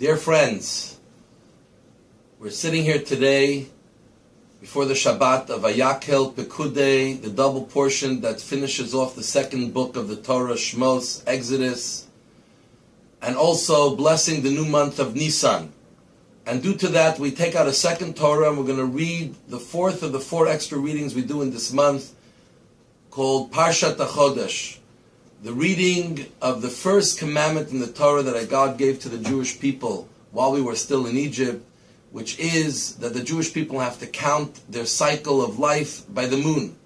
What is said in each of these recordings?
Dear friends, we're sitting here today before the Shabbat of Vayakhel Pekudei, the double portion that finishes off the second book of the Torah, Shmos, Exodus, and also blessing the new month of Nisan. And due to that, we take out a second Torah and we're going to read the fourth of the four extra readings we do in this month, called Parshat Chodesh, the reading of the first commandment in the Torah that God gave to the Jewish people while we were still in Egypt, which is that the Jewish people have to count their cycle of life by the moon.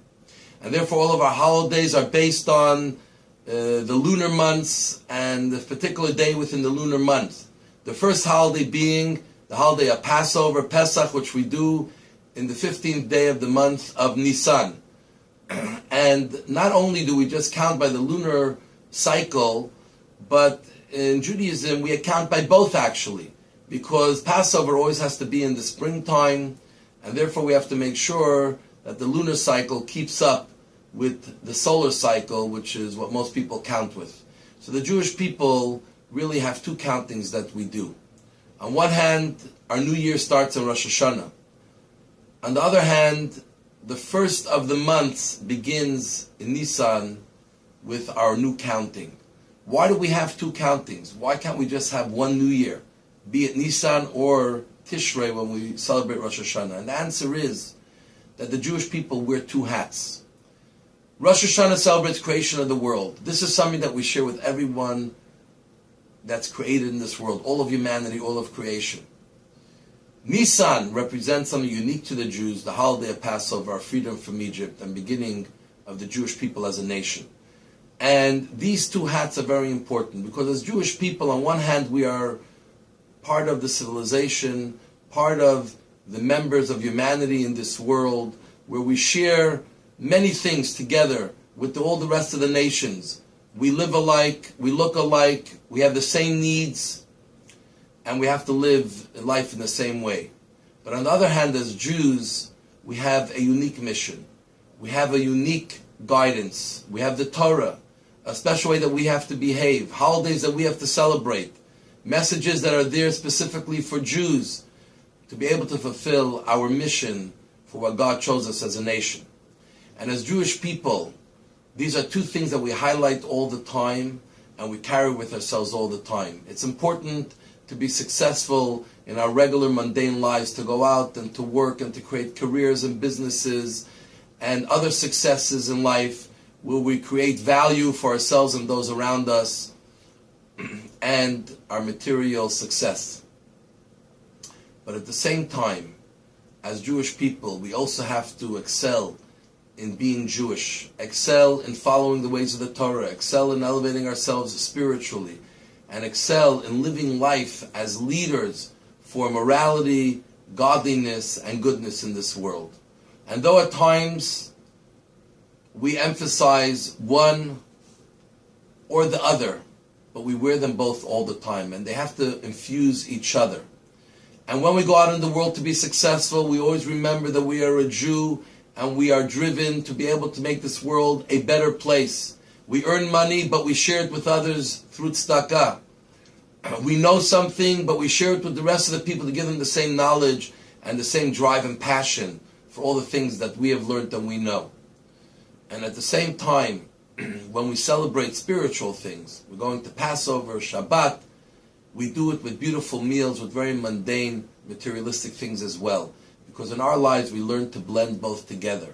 And therefore all of our holidays are based on the lunar months and the particular day within the lunar month. The first holiday being the holiday of Passover, Pesach, which we do in the 15th day of the month of Nisan. And not only do we just count by the lunar cycle, but in Judaism we account by both actually, because Passover always has to be in the springtime, and therefore we have to make sure that the lunar cycle keeps up with the solar cycle, which is what most people count with. So the Jewish people really have two countings that we do. On one hand, our new year starts in Rosh Hashanah. On the other hand, the first of the months begins in Nisan with our new counting. Why do we have two countings? Why can't we just have one new year, be it Nisan or Tishrei when we celebrate Rosh Hashanah? And the answer is that the Jewish people wear two hats. Rosh Hashanah celebrates creation of the world. This is something that we share with everyone that's created in this world, all of humanity, all of creation. Nisan represents something unique to the Jews, the holiday of Passover, our freedom from Egypt, and beginning of the Jewish people as a nation. And these two hats are very important because as Jewish people, on one hand, we are part of the civilization, part of the members of humanity in this world, where we share many things together with all the rest of the nations. We live alike, we look alike, we have the same needs, and we have to live life in the same way. But on the other hand, as Jews, we have a unique mission. We have a unique guidance. We have the Torah, a special way that we have to behave, holidays that we have to celebrate, messages that are there specifically for Jews to be able to fulfill our mission for what God chose us as a nation. And as Jewish people, these are two things that we highlight all the time and we carry with ourselves all the time. It's important to be successful in our regular mundane lives, to go out and to work and to create careers and businesses and other successes in life where we create value for ourselves and those around us and our material success. But at the same time, as Jewish people, we also have to excel in being Jewish, excel in following the ways of the Torah, excel in elevating ourselves spiritually, and excel in living life as leaders for morality, godliness, and goodness in this world. And though at times we emphasize one or the other, but we wear them both all the time, and they have to infuse each other. And when we go out in the world to be successful, we always remember that we are a Jew and we are driven to be able to make this world a better place. We earn money, but we share it with others through tzedakah. We know something, but we share it with the rest of the people to give them the same knowledge and the same drive and passion for all the things that we have learned and we know. And at the same time, when we celebrate spiritual things, we're going to Passover, Shabbat, we do it with beautiful meals, with very mundane, materialistic things as well. Because in our lives, we learn to blend both together.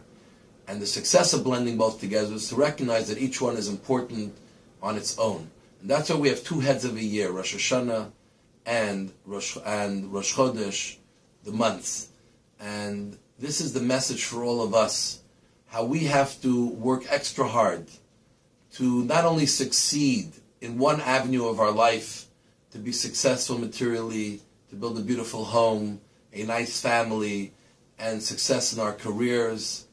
And the success of blending both together is to recognize that each one is important on its own. And that's why we have two heads of a year, Rosh Hashanah and Rosh Chodesh, the months. And this is the message for all of us, how we have to work extra hard to not only succeed in one avenue of our life, to be successful materially, to build a beautiful home, a nice family, and success in our careers,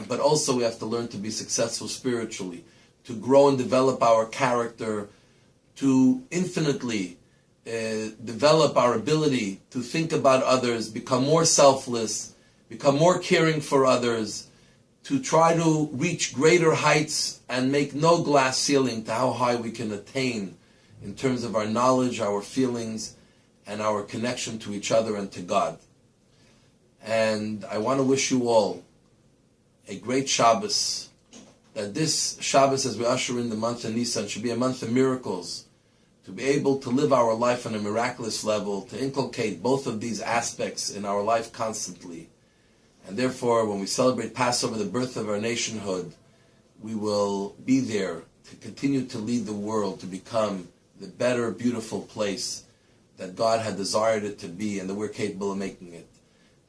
but also we have to learn to be successful spiritually, to grow and develop our character, to infinitely develop our ability to think about others, become more selfless, become more caring for others, to try to reach greater heights and make no glass ceiling to how high we can attain in terms of our knowledge, our feelings, and our connection to each other and to God. And I want to wish you all a great Shabbos, that this Shabbos, as we usher in the month of Nisan, should be a month of miracles, to be able to live our life on a miraculous level, to inculcate both of these aspects in our life constantly. And therefore, when we celebrate Passover, the birth of our nationhood, we will be there to continue to lead the world to become the better, beautiful place that God had desired it to be, and that we're capable of making it.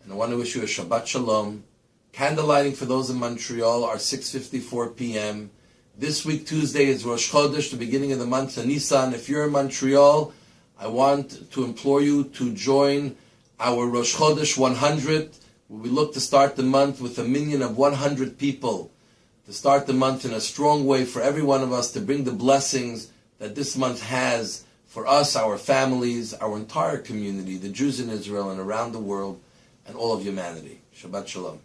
And I want to wish you a Shabbat Shalom. Candlelighting for those in Montreal are 6:54 p.m. This week, Tuesday, is Rosh Chodesh, the beginning of the month of Nisan. If you're in Montreal, I want to implore you to join our Rosh Chodesh 100, where we look to start the month with a minyan of 100 people, to start the month in a strong way for every one of us, to bring the blessings that this month has for us, our families, our entire community, the Jews in Israel and around the world, and all of humanity. Shabbat Shalom.